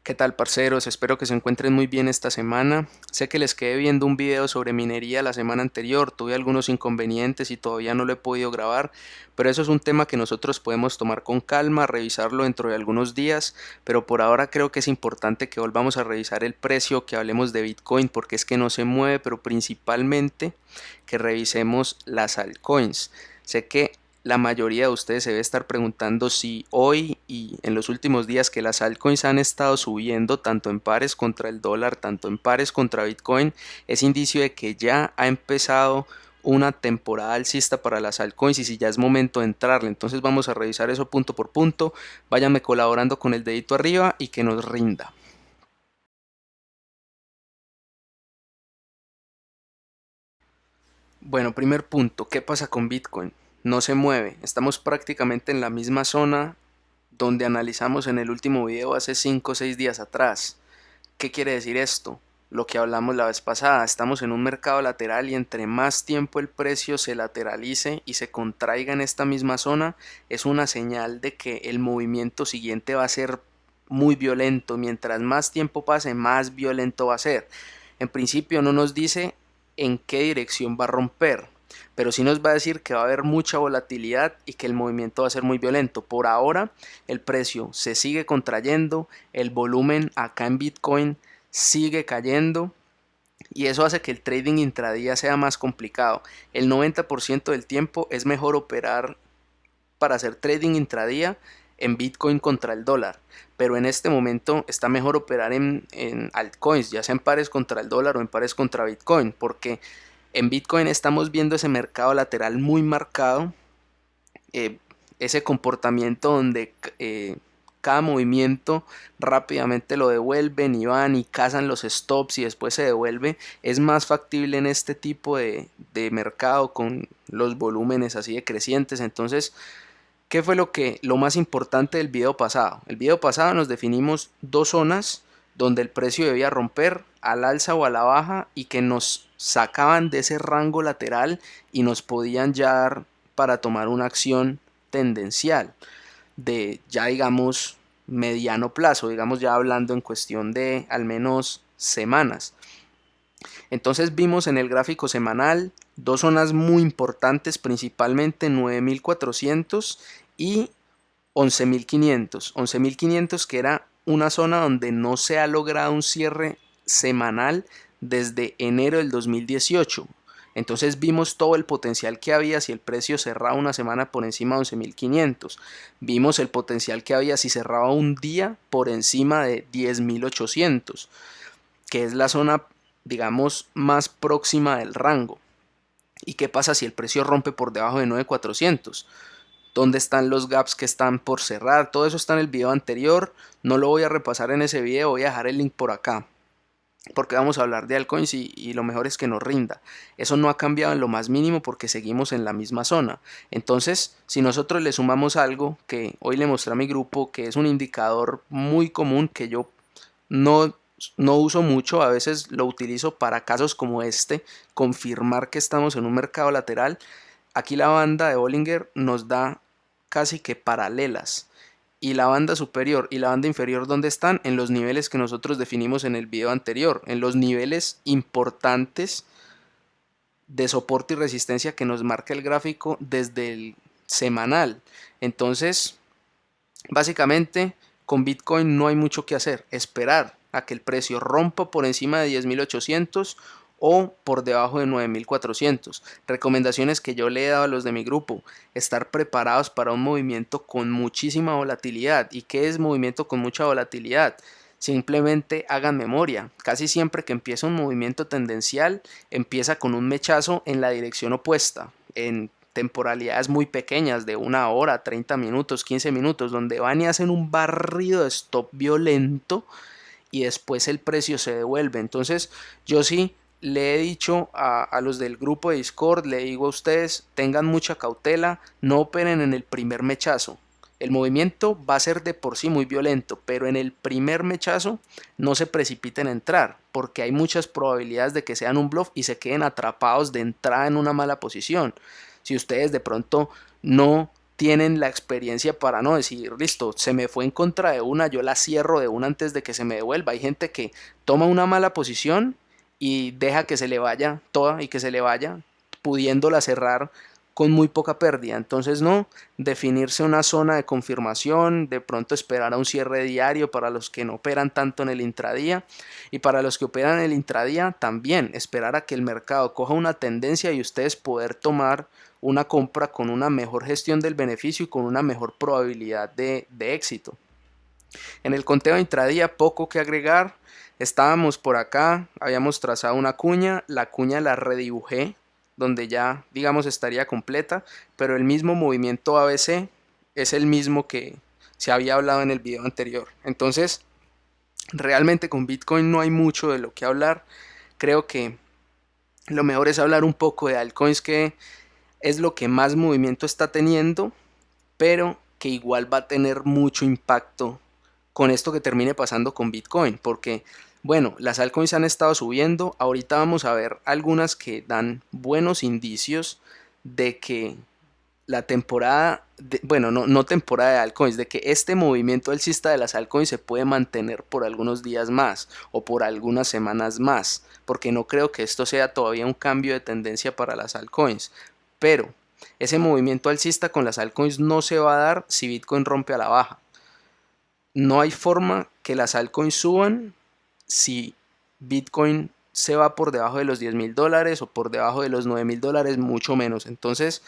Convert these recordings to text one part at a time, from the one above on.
¿Qué tal, parceros? Espero que se encuentren muy bien esta semana. Sé que les quedé viendo un video sobre minería la semana anterior, tuve algunos inconvenientes y todavía no lo he podido grabar, pero eso es un tema que nosotros podemos tomar con calma, revisarlo dentro de algunos días, pero por ahora creo que es importante que volvamos a revisar el precio, que hablemos de Bitcoin, porque es que no se mueve, pero principalmente que revisemos las altcoins. Sé que la mayoría de ustedes se debe estar preguntando si hoy y en los últimos días que las altcoins han estado subiendo tanto en pares contra el dólar, tanto en pares contra Bitcoin, es indicio de que ya ha empezado una temporada alcista para las altcoins y si ya es momento de entrarle. Entonces vamos a revisar eso punto por punto. Váyanme colaborando con el dedito arriba y que nos rinda. Bueno, primer punto, ¿qué pasa con Bitcoin? No se mueve, estamos prácticamente en la misma zona donde analizamos en el último video hace 5 o 6 días atrás. ¿Qué quiere decir esto? Lo que hablamos la vez pasada, estamos en un mercado lateral y entre más tiempo el precio se lateralice y se contraiga en esta misma zona, es una señal de que el movimiento siguiente va a ser muy violento. Mientras más tiempo pase, más violento va a ser. En principio no nos dice en qué dirección va a romper, pero sí nos va a decir que va a haber mucha volatilidad y que el movimiento va a ser muy violento. Por ahora el precio se sigue contrayendo, el volumen acá en Bitcoin sigue cayendo y eso hace que el trading intradía sea más complicado. El 90% del tiempo es mejor operar para hacer trading intradía en Bitcoin contra el dólar, pero en este momento está mejor operar en altcoins, ya sea en pares contra el dólar o en pares contra Bitcoin, porque en Bitcoin estamos viendo ese mercado lateral muy marcado, eh, ese comportamiento donde cada movimiento rápidamente lo devuelven y van y cazan los stops y después se devuelve. Es más factible en este tipo de mercado con los volúmenes así de crecientes. Entonces, ¿qué fue lo más importante del video pasado? El video pasado nos definimos dos zonas donde el precio debía romper al alza o a la baja y que nos sacaban de ese rango lateral y nos podían ya dar para tomar una acción tendencial de ya digamos mediano plazo, digamos ya hablando en cuestión de al menos semanas. Entonces vimos en el gráfico semanal dos zonas muy importantes, principalmente 9400 y 11.500. 11.500 que era una zona donde no se ha logrado un cierre semanal desde enero del 2018. Entonces vimos todo el potencial que había si el precio cerraba una semana por encima de 11.500. Vimos el potencial que había si cerraba un día por encima de 10.800, que es la zona, digamos, más próxima del rango. ¿Y qué pasa si el precio rompe por debajo de 9.400? ¿Dónde están los gaps que están por cerrar? Todo eso está en el video anterior. No lo voy a repasar en ese video, voy a dejar el link por acá. Porque vamos a hablar de altcoins y lo mejor es que nos rinda. Eso no ha cambiado en lo más mínimo porque seguimos en la misma zona. Entonces, si nosotros le sumamos algo que hoy le mostré a mi grupo, que es un indicador muy común que yo no, no uso mucho, a veces lo utilizo para casos como este, confirmar que estamos en un mercado lateral. Aquí la banda de Bollinger nos da casi que paralelas. Y la banda superior y la banda inferior, ¿dónde están? En los niveles que nosotros definimos en el video anterior, en los niveles importantes de soporte y resistencia que nos marca el gráfico desde el semanal. Entonces, básicamente, con Bitcoin no hay mucho que hacer, esperar a que el precio rompa por encima de 10.800 o por debajo de 9.400. Recomendaciones que yo le he dado a los de mi grupo: estar preparados para un movimiento con muchísima volatilidad. ¿Y qué es movimiento con mucha volatilidad? Simplemente hagan memoria. Casi siempre que empieza un movimiento tendencial, empieza con un mechazo en la dirección opuesta, en temporalidades muy pequeñas de una hora, 30 minutos, 15 minutos, donde van y hacen un barrido de stop violento y después el precio se devuelve. Entonces yo sí le he dicho a los del grupo de Discord, le digo a ustedes, tengan mucha cautela, no operen en el primer mechazo. El movimiento va a ser de por sí muy violento, pero en el primer mechazo no se precipiten a entrar, porque hay muchas probabilidades de que sean un bluff y se queden atrapados de entrada en una mala posición. Si ustedes de pronto no tienen la experiencia para no decir, listo, se me fue en contra de una, yo la cierro de una antes de que se me devuelva. Hay gente que toma una mala posición y deja que se le vaya toda y que se le vaya, pudiéndola cerrar con muy poca pérdida. Entonces no, definirse una zona de confirmación, de pronto esperar a un cierre diario para los que no operan tanto en el intradía, y para los que operan en el intradía también esperar a que el mercado coja una tendencia y ustedes poder tomar una compra con una mejor gestión del beneficio y con una mejor probabilidad de éxito. En el conteo de intradía poco que agregar. Estábamos por acá, habíamos trazado una cuña, la cuña la redibujé donde ya digamos estaría completa, pero el mismo movimiento ABC es el mismo que se había hablado en el video anterior. Entonces realmente con Bitcoin no hay mucho de lo que hablar. Creo que lo mejor es hablar un poco de altcoins, que es lo que más movimiento está teniendo, pero que igual va a tener mucho impacto con esto que termine pasando con Bitcoin, porque bueno, las altcoins han estado subiendo. Ahorita vamos a ver algunas que dan buenos indicios de que la temporada, bueno, no temporada de altcoins, de que este movimiento alcista de las altcoins se puede mantener por algunos días más o por algunas semanas más, porque no creo que esto sea todavía un cambio de tendencia para las altcoins. Pero ese movimiento alcista con las altcoins no se va a dar si Bitcoin rompe a la baja. No hay forma que las altcoins suban si Bitcoin se va por debajo de los $10,000 o por debajo de los $9,000, mucho menos. Entonces,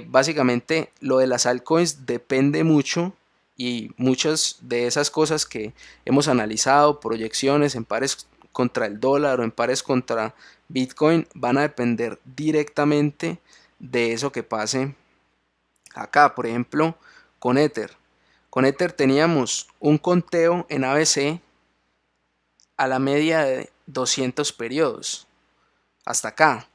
básicamente lo de las altcoins depende mucho, y muchas de esas cosas que hemos analizado, proyecciones en pares contra el dólar o en pares contra Bitcoin, van a depender directamente de eso que pase acá. Por ejemplo, con Ether. Con Ether teníamos un conteo en ABC a la media de 200 periodos. Hasta acá.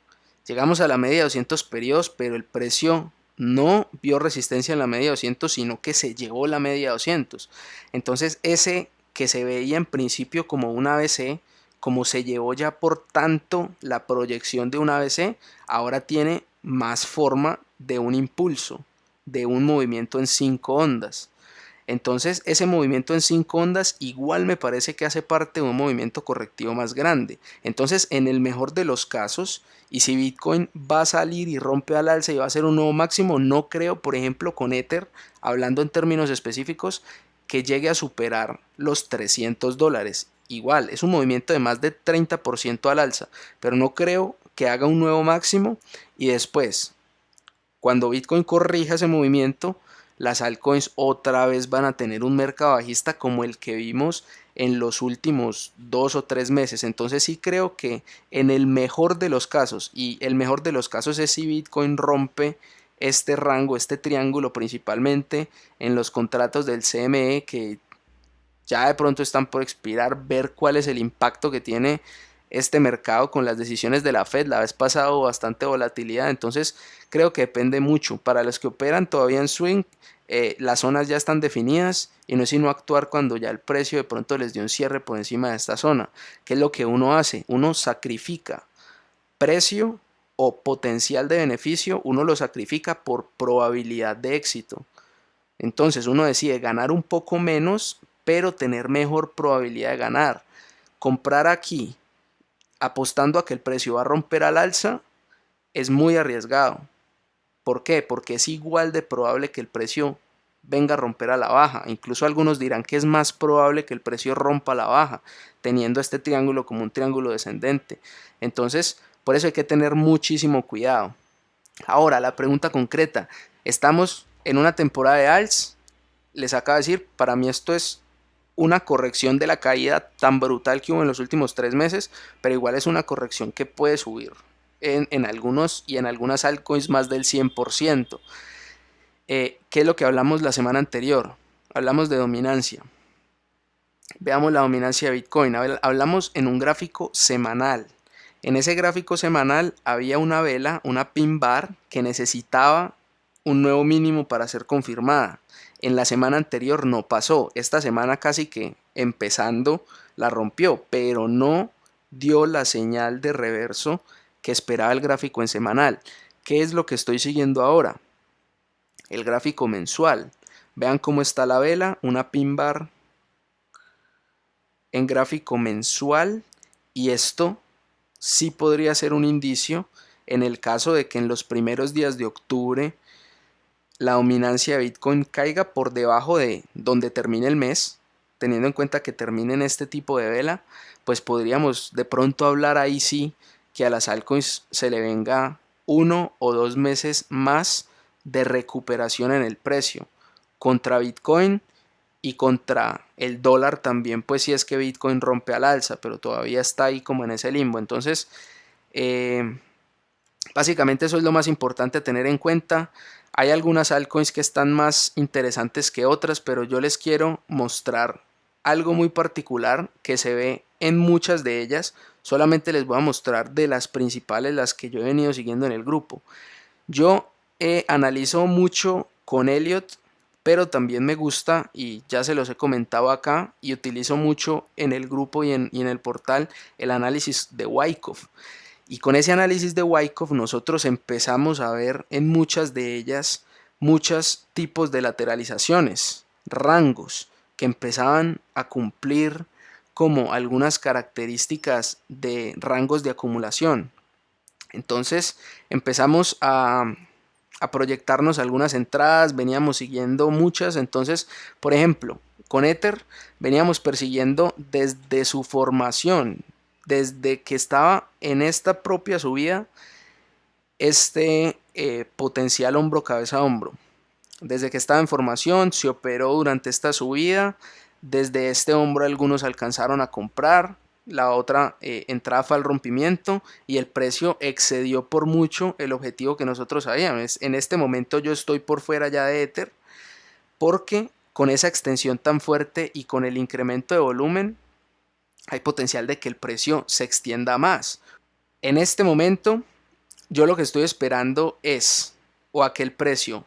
Llegamos a la media de 200 periodos, pero el precio no vio resistencia en la media de 200, sino que se llevó la media de 200. Entonces ese que se veía en principio como un ABC, como se llevó ya por tanto la proyección de un ABC, ahora tiene más forma de un impulso, de un movimiento en 5 ondas. Entonces ese movimiento en 5 ondas igual me parece que hace parte de un movimiento correctivo más grande. Entonces en el mejor de los casos, y si Bitcoin va a salir y rompe al alza y va a ser un nuevo máximo, no creo, por ejemplo con Ether, hablando en términos específicos, que llegue a superar los $300. Igual, es un movimiento de más de 30% al alza, pero no creo que haga un nuevo máximo y después, cuando Bitcoin corrija ese movimiento, las altcoins otra vez van a tener un mercado bajista como el que vimos en los últimos 2 o 3 meses. Entonces sí creo que en el mejor de los casos, y el mejor de los casos es si Bitcoin rompe este rango, este triángulo, principalmente en los contratos del CME que ya de pronto están por expirar, ver cuál es el impacto que tiene este mercado con las decisiones de la Fed. La vez pasada hubo bastante volatilidad, entonces creo que depende mucho. Para los que operan todavía en swing, las zonas ya están definidas y no es sino actuar cuando ya el precio de pronto les dio un cierre por encima de esta zona. ¿Qué es lo que uno hace? Uno sacrifica precio o potencial de beneficio, uno lo sacrifica por probabilidad de éxito. Entonces uno decide ganar un poco menos, pero tener mejor probabilidad de ganar. Comprar aquí apostando a que el precio va a romper al alza es muy arriesgado. ¿Por qué? Porque es igual de probable que el precio venga a romper a la baja. Incluso algunos dirán que es más probable que el precio rompa a la baja, teniendo este triángulo como un triángulo descendente. Entonces, por eso hay que tener muchísimo cuidado. Ahora, la pregunta concreta. ¿Estamos en una temporada de alts? Les acabo de decir, para mí esto es una corrección de la caída tan brutal que hubo en los últimos 3 meses, pero igual es una corrección que puede subir en algunos y en algunas altcoins más del 100%. ¿Qué es lo que hablamos la semana anterior? Hablamos de dominancia. Veamos la dominancia de Bitcoin. Hablamos en un gráfico semanal. En ese gráfico semanal había una vela, una pin bar, que necesitaba un nuevo mínimo para ser confirmada. En la semana anterior no pasó. Esta semana casi que empezando la rompió, pero no dio la señal de reverso que esperaba el gráfico en semanal. ¿Qué es lo que estoy siguiendo ahora? el gráfico mensual. Vean cómo está la vela, una pin bar en gráfico mensual, y esto sí podría ser un indicio en el caso de que en los primeros días de octubre la dominancia de Bitcoin caiga por debajo de donde termine el mes, teniendo en cuenta que termine en este tipo de vela, pues podríamos de pronto hablar ahí sí que a las altcoins se le venga 1 o 2 meses más de recuperación en el precio contra Bitcoin y contra el dólar también, pues si es que Bitcoin rompe al alza, pero todavía está ahí como en ese limbo. Entonces, eh, básicamente eso es lo más importante a tener en cuenta. Hay algunas altcoins que están más interesantes que otras, pero yo les quiero mostrar algo muy particular que se ve en muchas de ellas. Solamente les voy a mostrar de las principales, las que yo he venido siguiendo en el grupo. Yo analizo mucho con Elliot, pero también me gusta, y ya se los he comentado acá, y utilizo mucho en el grupo y en el portal el análisis de Wyckoff. Y con ese análisis de Wyckoff nosotros empezamos a ver en muchas de ellas muchos tipos de lateralizaciones, rangos que empezaban a cumplir como algunas características de rangos de acumulación. Entonces empezamos a proyectarnos algunas entradas, veníamos siguiendo muchas. Entonces, por ejemplo, con Ether veníamos persiguiendo desde su formación, desde que estaba en esta propia subida, este potencial hombro cabeza hombro. Desde que estaba en formación, se operó durante esta subida. Desde este hombro algunos alcanzaron a comprar. La otra entrada fue al rompimiento y el precio excedió por mucho el objetivo que nosotros habíamos. En este momento yo estoy por fuera ya de Ether porque con esa extensión tan fuerte y con el incremento de volumen hay potencial de que el precio se extienda más. En este momento yo lo que estoy esperando es o a que el precio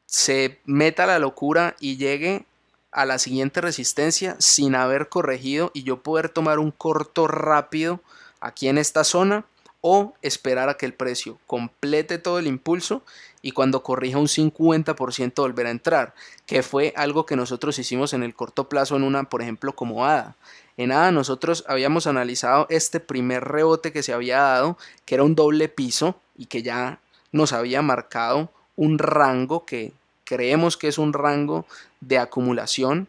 se meta a la locura y llegue a la siguiente resistencia sin haber corregido y yo poder tomar un corto rápido aquí en esta zona, o esperar a que el precio complete todo el impulso y cuando corrija un 50% volver a entrar, que fue algo que nosotros hicimos en el corto plazo en una, por ejemplo, como ADA. En ADA nosotros habíamos analizado este primer rebote que se había dado, que era un doble piso y que ya nos había marcado un rango que creemos que es un rango de acumulación.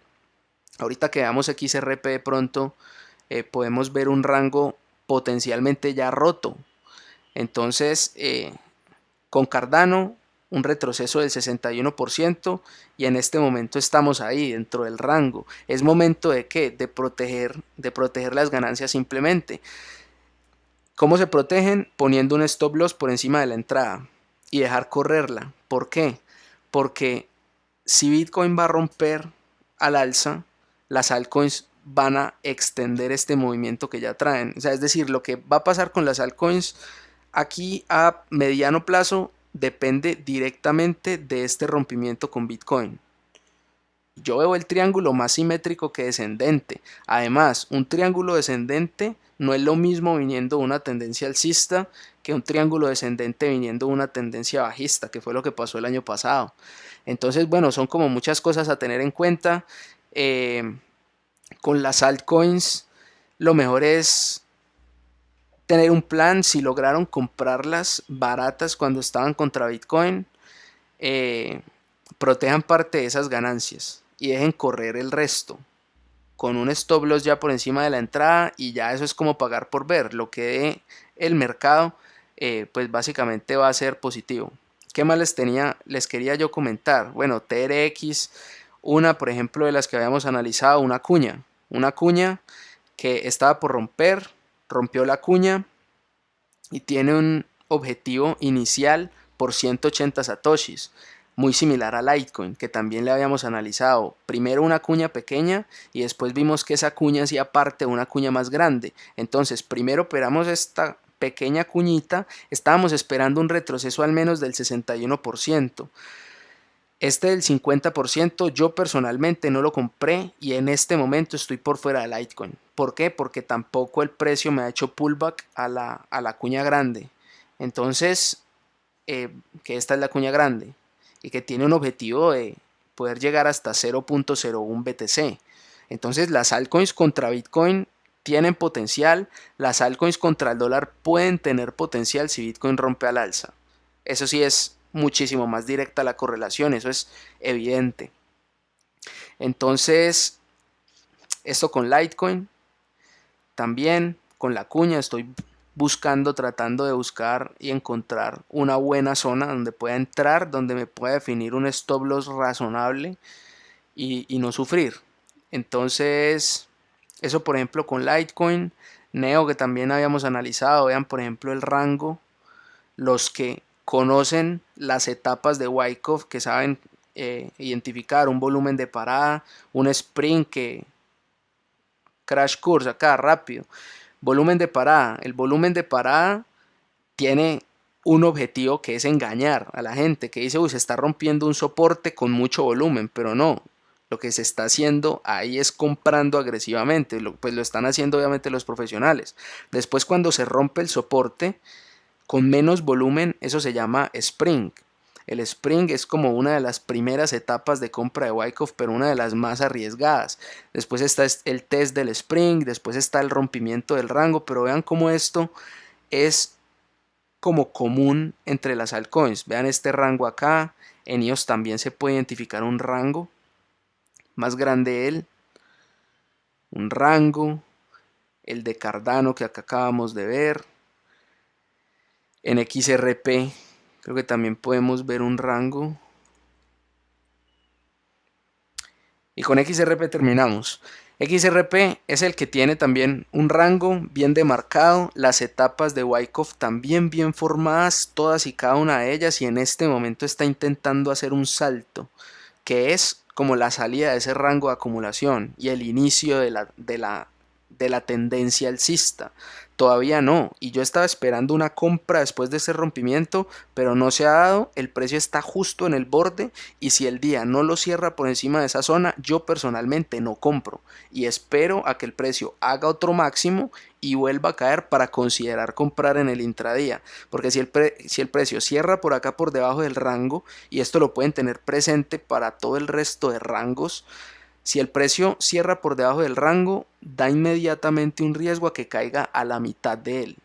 Ahorita que veamos XRP de pronto podemos ver un rango potencialmente ya roto. Entonces con Cardano un retroceso del 61% y en este momento estamos ahí dentro del rango. Es momento de ¿qué? De proteger las ganancias simplemente. ¿Cómo se protegen? Poniendo un stop loss por encima de la entrada y dejar correrla. ¿Por qué? Porque si Bitcoin va a romper al alza, las altcoins van a extender este movimiento que ya traen. O sea, es decir, lo que va a pasar con las altcoins aquí a mediano plazo depende directamente de este rompimiento con Bitcoin. Yo veo el triángulo más simétrico que descendente. Además, un triángulo descendente no es lo mismo viniendo de una tendencia alcista que un triángulo descendente viniendo de una tendencia bajista, que fue lo que pasó el año pasado. Entonces, bueno, son como muchas cosas a tener en cuenta. Con las altcoins, lo mejor es tener un plan. Si lograron comprarlas baratas cuando estaban contra Bitcoin, eh, protejan parte de esas ganancias y dejen correr el resto con un stop loss ya por encima de la entrada, y ya eso es como pagar por ver lo que dé el mercado. Pues básicamente va a ser positivo. ¿Qué más les quería yo comentar? Bueno, TRX, una por ejemplo de las que habíamos analizado, una cuña que estaba por romper, rompió la cuña y tiene un objetivo inicial por 180 satoshis, muy similar a Litecoin, que también le habíamos analizado. Primero una cuña pequeña y después vimos que esa cuña hacía parte de una cuña más grande. Entonces primero operamos esta pequeña cuñita, estábamos esperando un retroceso al menos del 61%. Este del 50% yo personalmente no lo compré y en este momento estoy por fuera de Litecoin. ¿Por qué? Porque tampoco el precio me ha hecho pullback a la cuña grande. Entonces, que esta es la cuña grande. y que tiene un objetivo de poder llegar hasta 0.01 BTC. Entonces las altcoins contra Bitcoin tienen potencial, las altcoins contra el dólar pueden tener potencial si Bitcoin rompe al alza. Eso sí es muchísimo más directa la correlación, eso es evidente. Entonces, esto con Litecoin, también con la cuña estoy tratando de buscar y encontrar una buena zona donde pueda entrar, donde me pueda definir un stop loss razonable y no sufrir. Entonces, eso por ejemplo con Litecoin, Neo que también habíamos analizado, vean por ejemplo el rango, los que conocen las etapas de Wyckoff, que saben identificar un volumen de parada, un sprint que crash course acá rápido, volumen de parada, el volumen de parada tiene un objetivo que es engañar a la gente que dice, uy, se está rompiendo un soporte con mucho volumen, pero no, lo que se está haciendo ahí es comprando agresivamente, pues lo están haciendo obviamente los profesionales. Después cuando se rompe el soporte con menos volumen, eso se llama spring. El spring es como una de las primeras etapas de compra de Wyckoff, pero una de las más arriesgadas. Después está el test del spring, después está el rompimiento del rango, pero vean cómo esto es como común entre las altcoins. Vean este rango acá, en EOS también se puede identificar un rango más grande un rango, el de Cardano que acá acabamos de ver. En XRP creo que también podemos ver un rango. Y con XRP terminamos. XRP es el que tiene también un rango bien demarcado, las etapas de Wyckoff también bien formadas, todas y cada una de ellas, y en este momento está intentando hacer un salto, que es como la salida de ese rango de acumulación y el inicio de la tendencia alcista. Todavía no, y yo estaba esperando una compra después de ese rompimiento, pero no se ha dado, el precio está justo en el borde y si el día no lo cierra por encima de esa zona, yo personalmente no compro y espero a que el precio haga otro máximo y vuelva a caer para considerar comprar en el intradía, porque si el precio cierra por acá por debajo del rango, y esto lo pueden tener presente para todo el resto de rangos, si el precio cierra por debajo del rango, da inmediatamente un riesgo a que caiga a la mitad de él.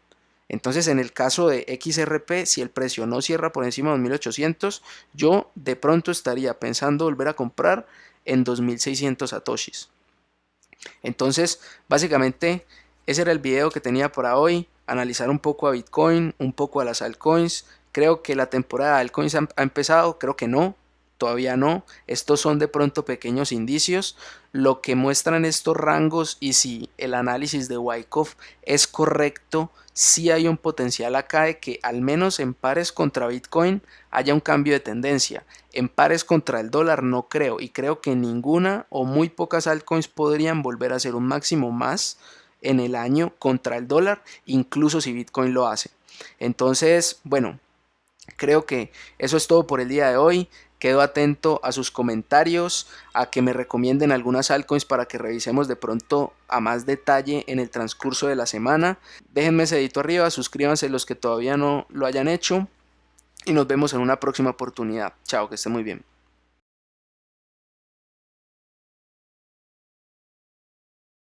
Entonces, en el caso de XRP, si el precio no cierra por encima de 2800, yo de pronto estaría pensando volver a comprar en 2600 satoshis. Entonces, básicamente, ese era el video que tenía para hoy. Analizar un poco a Bitcoin, un poco a las altcoins. Creo que la temporada de altcoins ha empezado, creo que no. Todavía no, estos son de pronto pequeños indicios, lo que muestran estos rangos y si el análisis de Wyckoff es correcto, sí hay un potencial acá de que al menos en pares contra Bitcoin haya un cambio de tendencia, en pares contra el dólar no creo y creo que ninguna o muy pocas altcoins podrían volver a hacer un máximo más en el año contra el dólar, incluso si Bitcoin lo hace. Entonces, bueno, creo que eso es todo por el día de hoy. Quedo atento a sus comentarios, a que me recomienden algunas altcoins para que revisemos de pronto a más detalle en el transcurso de la semana. Déjenme ese dedito arriba, suscríbanse los que todavía no lo hayan hecho y nos vemos en una próxima oportunidad. Chao, que estén muy bien.